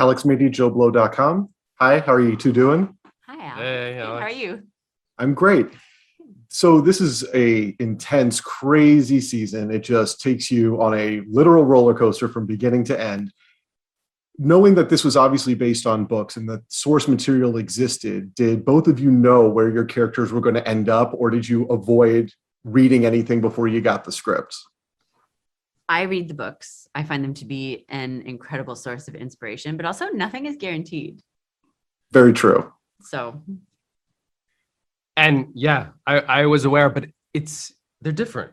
Alex Media, JoBlo.com. Hi, how are you two doing? Hi, Alex. Hey, How are you? I'm great. So this is a intense, crazy season. It just takes you on a literal roller coaster from beginning to end. Knowing that this was obviously based on books and the source material existed, did both of you know where your characters were going to end up, or did you avoid reading anything before you got the script? I read the books. I find them to be an incredible source of inspiration, but also nothing is guaranteed. Very true. So. And yeah, I was aware, but they're different.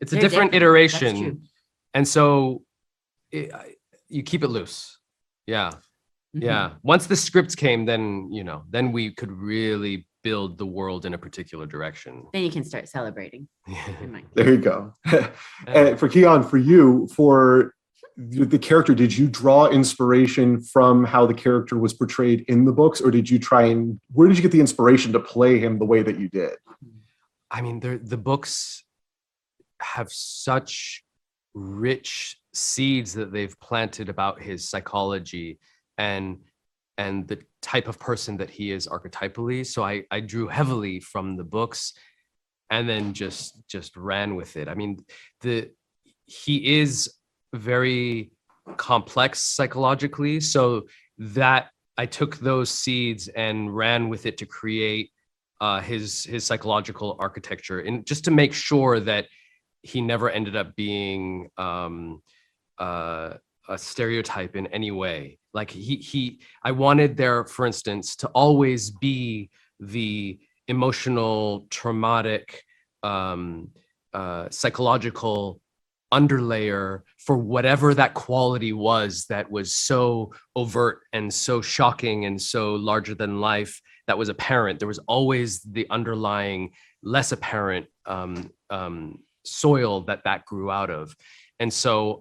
It's a different iteration. That's true. And so you keep it loose. Yeah. Mm-hmm. Yeah. Once the scripts came, then we could really build the world in a particular direction. Then you can start celebrating. There you go. And for Keon, for you, for the character, did you draw inspiration from how the character was portrayed in the books, or did you where did you get the inspiration to play him the way that you did? I mean, the books have such rich seeds that they've planted about his psychology and the type of person that he is archetypally. So I drew heavily from the books and then just ran with it. I mean, he is very complex psychologically, so that I took those seeds and ran with it to create his psychological architecture, and just to make sure that he never ended up being a stereotype in any way. Like I wanted there, for instance, to always be the emotional, traumatic, psychological underlayer for whatever that quality was that was so overt and so shocking and so larger than life that was apparent. There was always the underlying, less apparent soil that grew out of. And so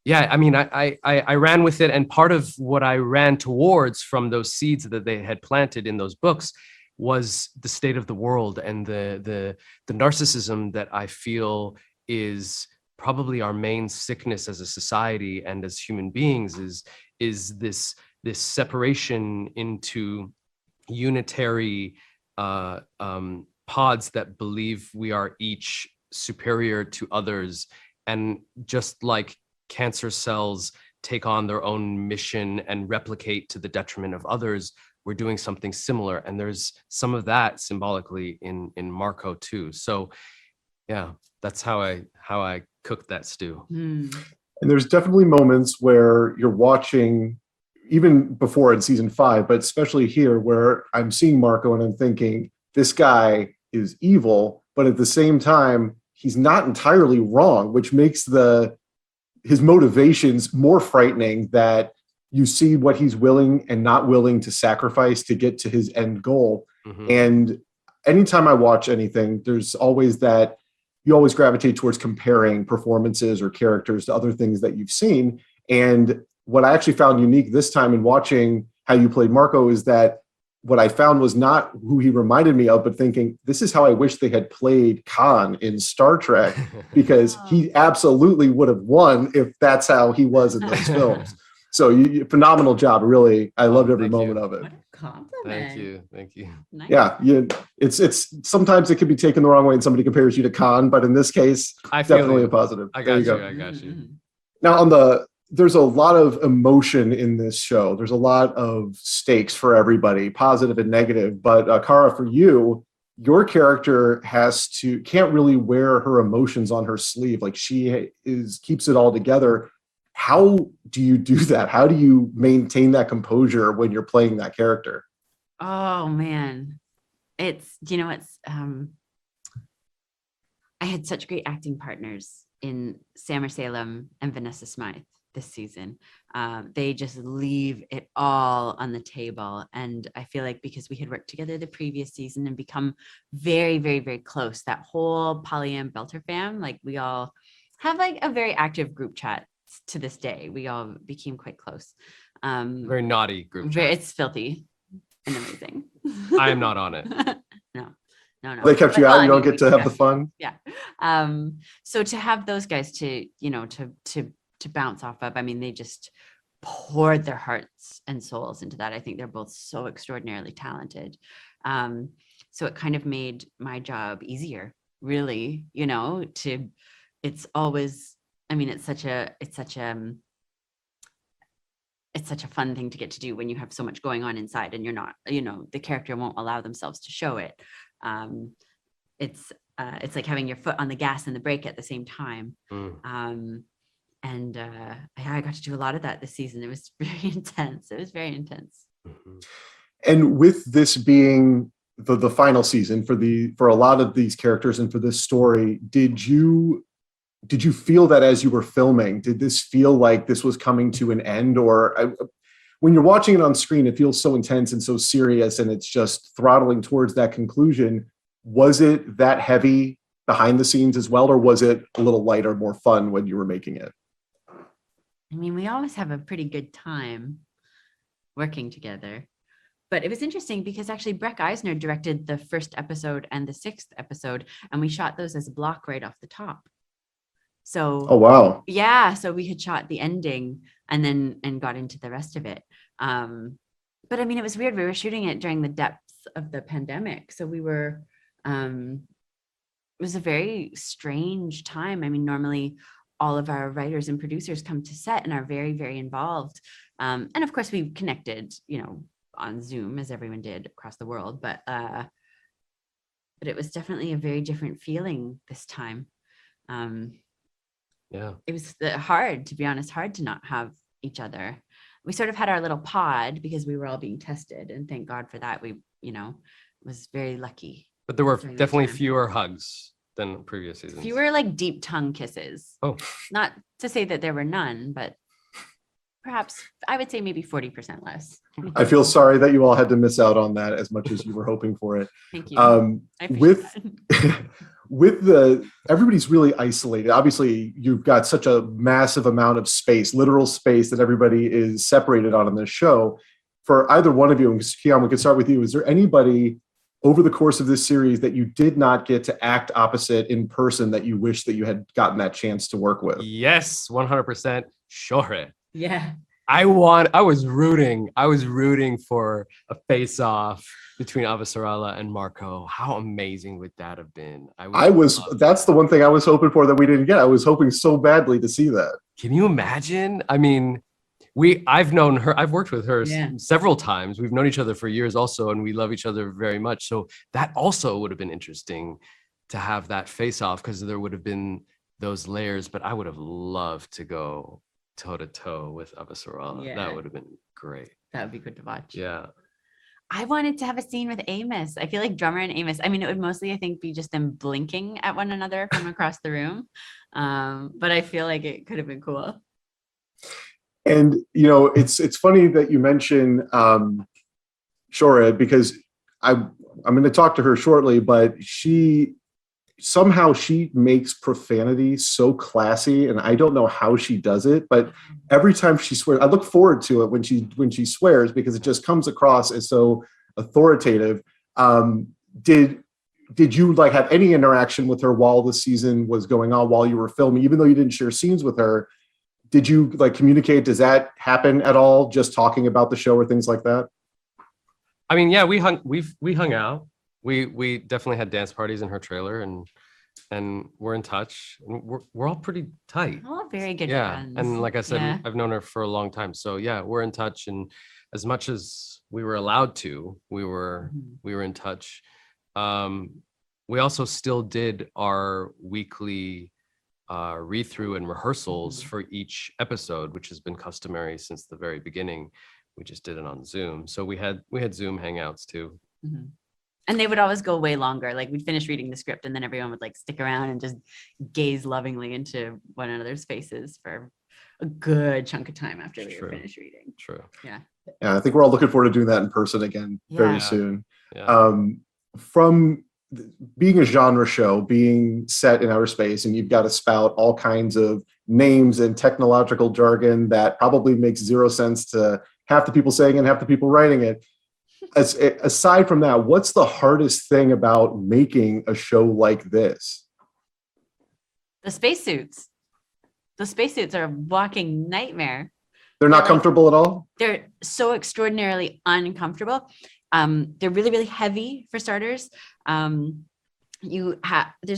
yeah, I mean, I ran with it, and part of what I ran towards from those seeds that they had planted in those books was the state of the world and the narcissism that I feel is probably our main sickness as a society and as human beings, is this separation into unitary pods that believe we are each superior to others, and just like cancer cells take on their own mission and replicate to the detriment of others, we're doing something similar. And there's some of that symbolically in Marco too. So yeah, that's how I cooked that stew. And there's definitely moments where you're watching, even before in season 5, but especially here, where I'm seeing Marco and I'm thinking, this guy is evil, but at the same time, he's not entirely wrong, which makes his motivations more frightening, that you see what he's willing and not willing to sacrifice to get to his end goal. Mm-hmm. And anytime I watch anything, there's always that you always gravitate towards comparing performances or characters to other things that you've seen. And what I actually found unique this time in watching how you played Marco is that what I found was not who he reminded me of, but thinking, this is how I wish they had played Khan in Star Trek, because he absolutely would have won if that's how he was in those films. So phenomenal job. Really, I loved every moment of it. What a compliment. Thank you. Nice. Yeah, it's sometimes it could be taken the wrong way and somebody compares you to Khan, but in this case, definitely a positive. I got you. Now there's a lot of emotion in this show. There's a lot of stakes for everybody, positive and negative. But Cara, for you, your character can't really wear her emotions on her sleeve. Like, she keeps it all together. How do you do that? How do you maintain that composure when you're playing that character? Oh man, I had such great acting partners in Sam Salem and Vanessa Smythe this season. They just leave it all on the table. And I feel like because we had worked together the previous season and become very, very, very close, that whole Polly and Belter fam, like we all have like a very active group chat to this day. We all became quite close. Very naughty group chat. It's filthy and amazing. I am not on it. No. They kept you out. You don't get to have the fun. Yeah. So to have those guys to bounce off of, I mean, they just poured their hearts and souls into that. I think they're both so extraordinarily talented. So it kind of made my job easier, really, you know, it's always, I mean, it's such a fun thing to get to do when you have so much going on inside and you're not, you know, the character won't allow themselves to show it. It's like having your foot on the gas and the brake at the same time. I got to do a lot of that this season. It was very intense. It was very intense. And with this being the final season for a lot of these characters and for this story, did you feel that as you were filming? Did this feel like this was coming to an end? Or when you're watching it on screen, it feels so intense and so serious, and it's just throttling towards that conclusion. Was it that heavy behind the scenes as well, or was it a little lighter, more fun when you were making it? I mean, we always have a pretty good time working together. But it was interesting because actually Breck Eisner directed the first episode and the 6th episode, and we shot those as a block right off the top. So, oh, wow. Yeah. So we had shot the ending and got into the rest of it. But I mean, it was weird. We were shooting it during the depths of the pandemic. So we were, it was a very strange time. I mean, normally all of our writers and producers come to set and are very, very involved. And of course we connected, you know, on Zoom as everyone did across the world. But it was definitely a very different feeling this time. Yeah, it was hard, to be honest, hard to not have each other. We sort of had our little pod because we were all being tested, and thank God for that. We, you know, was very lucky. but there were definitely fewer hugs than previous seasons. Fewer like deep tongue kisses. Oh, not to say that there were none, but perhaps I would say maybe 40% less. I feel sorry that you all had to miss out on that as much as you were hoping for it. Thank you. I appreciate that. With everybody's really isolated. Obviously, you've got such a massive amount of space, literal space, that everybody is separated on in this show. For either one of you, and Keon, we could start with you. Is there anybody over the course of this series that you did not get to act opposite in person that you wish that you had gotten that chance to work with? Yes, 100%. Sure. Yeah. I was rooting for a face-off between Avasarala and Marco. How amazing would that have been? That's the one thing I was hoping for that we didn't get. I was hoping so badly to see that. Can you imagine? I mean, I've known her, I've worked with her several times. We've known each other for years also, and we love each other very much. So that also would have been interesting to have that face-off, because there would have been those layers, but I would have loved to go toe-to-toe with Avasarala. Yeah. That would have been great. That would be good to watch. Yeah. I wanted to have a scene with Amos. I feel like Drummer and Amos, I mean, it would mostly, I think, be just them blinking at one another from across the room. But I feel like it could have been cool. And, you know, it's funny that you mention Shora, because I'm going to talk to her shortly, but she makes profanity so classy, and I don't know how she does it, but every time she swears, I look forward to it when she swears, because it just comes across as so authoritative. Did you like have any interaction with her while the season was going on, while you were filming, even though you didn't share scenes with her? Did you like communicate? Does that happen at all? Just talking about the show or things like that? I mean, yeah, we hung out. We definitely had dance parties in her trailer, and we're in touch. We're all pretty tight. All very good Yeah, friends. and like I said, I've known her for a long time. So yeah, we're in touch, and as much as we were allowed to, we were in touch. We also still did our weekly read-through and rehearsals for each episode, which has been customary since the very beginning. We just did it on Zoom. So we had Zoom hangouts too. Mm-hmm. And they would always go way longer. Like we'd finish reading the script and then everyone would like stick around and just gaze lovingly into one another's faces for a good chunk of time after we were finished reading. True. Yeah. Yeah, I think we're all looking forward to doing that in person again very soon. Yeah. From being a genre show, being set in outer space, and you've got to spout all kinds of names and technological jargon that probably makes zero sense to half the people saying it and half the people writing it. Aside from that, what's the hardest thing about making a show like this? The spacesuits. The spacesuits are a walking nightmare. They're not like- comfortable at all? They're so extraordinarily uncomfortable. They're really, really heavy for starters. There's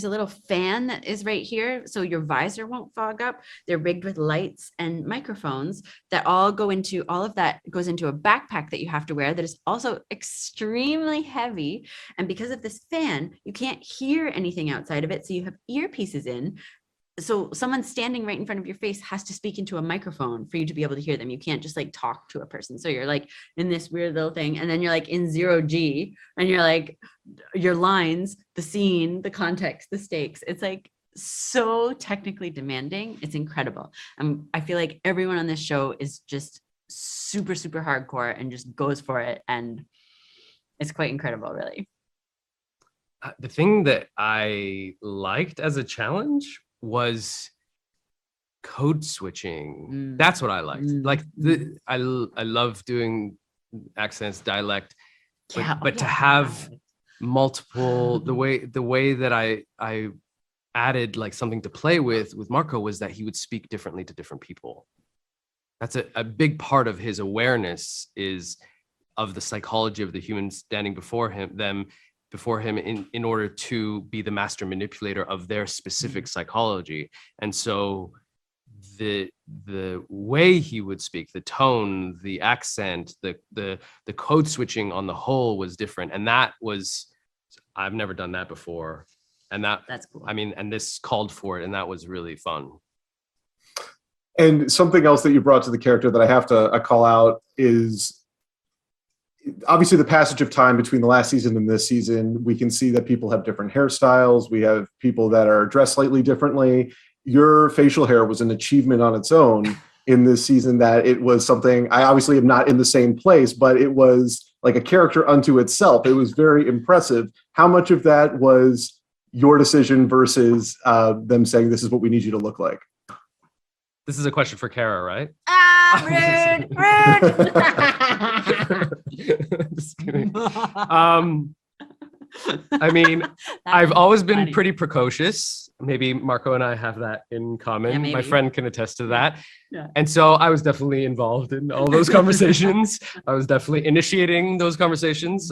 a little fan that is right here, so your visor won't fog up. They're rigged with lights and microphones that all of that goes into a backpack that you have to wear that is also extremely heavy. And because of this fan, you can't hear anything outside of it, so you have earpieces in. So someone standing right in front of your face has to speak into a microphone for you to be able to hear them. You can't just like talk to a person. So you're like in this weird little thing, and then you're like in 0G, and you're like your lines, the scene, the context, the stakes. It's like so technically demanding. It's incredible. I feel like everyone on this show is just super, super hardcore and just goes for it. And it's quite incredible, really. The thing that I liked as a challenge was code switching. That's what I liked. Like I love doing accents, dialect, but to have multiple, the way that I added like something to play with Marco was that he would speak differently to different people. That's a big part of his awareness is of the psychology of the humans standing before him in order to be the master manipulator of their specific psychology. And so the way he would speak, the tone, the accent, the code switching on the whole was different. And I've never done that before. And that's cool. I mean, and this called for it, and that was really fun. And something else that you brought to the character that I have to call out is obviously the passage of time between the last season and this season. We can see that people have different hairstyles. We have people that are dressed slightly differently. Your facial hair was an achievement on its own in this season, that it was something, I obviously am not in the same place, but it was like a character unto itself. It was very impressive. How much of that was your decision versus them saying, this is what we need you to look like? This is a question for Cara, right? Rude. Just kidding. I mean, I've always been pretty precocious. Maybe Marco and I have that in common. My friend can attest to that. Yeah. And so I was definitely involved in all those conversations. I was definitely initiating those conversations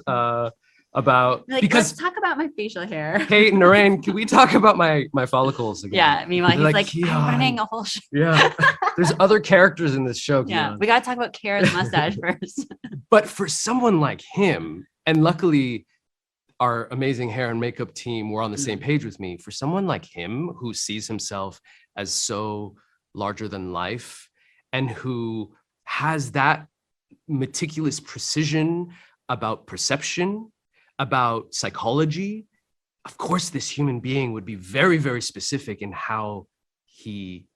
about, like, because let's talk about my facial hair. Hey, Narain, can we talk about my follicles again? Yeah, meanwhile, he's like Keon. I'm running a whole show. Yeah, there's other characters in this show. Yeah, Keon. we got to talk about Cara's mustache first. But for someone like him, and luckily our amazing hair and makeup team were on the same page with me, for someone like him who sees himself as so larger than life and who has that meticulous precision about perception, about psychology, of course, this human being would be very, very specific in how he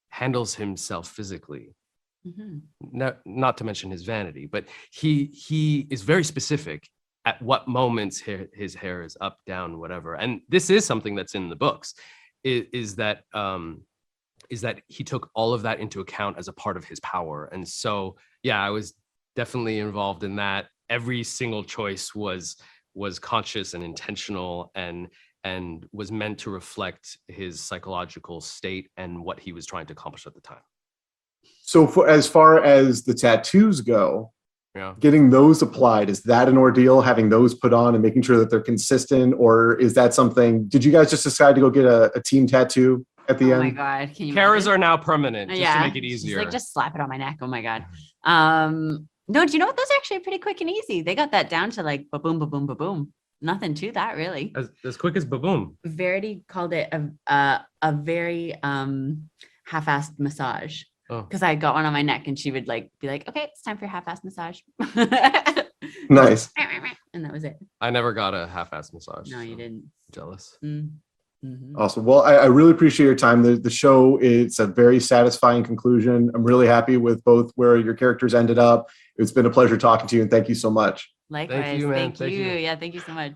handles himself physically. Not to mention his vanity, but he is very specific at what moments his hair is up, down, whatever. And this is something that's in the books, is that he took all of that into account as a part of his power. And so, yeah, I was definitely involved in that. Every single choice was conscious and intentional and was meant to reflect his psychological state and what he was trying to accomplish at the time. So as far as the tattoos go, yeah, getting those applied, is that an ordeal, having those put on and making sure that they're consistent? Or is that something, did you guys just decide to go get a team tattoo at the end? Oh my God. Can you Caras imagine? are now permanent, just to make it She's easier. like, just slap it on my neck. Oh my God. No, do you know what? Those are actually pretty quick and easy. They got that down to like ba-boom, ba-boom, ba-boom. Nothing to that, really. As quick as ba-boom. Verity called it a very half-assed massage. Because I got one on my neck and she would like be like, okay, it's time for your half-assed massage. Nice. And that was it. I never got a half-assed massage. No, you didn't. Jealous. Awesome. Well, I really appreciate your time. The show, it's a very satisfying conclusion. I'm really happy with both where your characters ended up. It's been a pleasure talking to you, and thank you so much. Likewise. Thank you, man. Thank you. Yeah, thank you so much.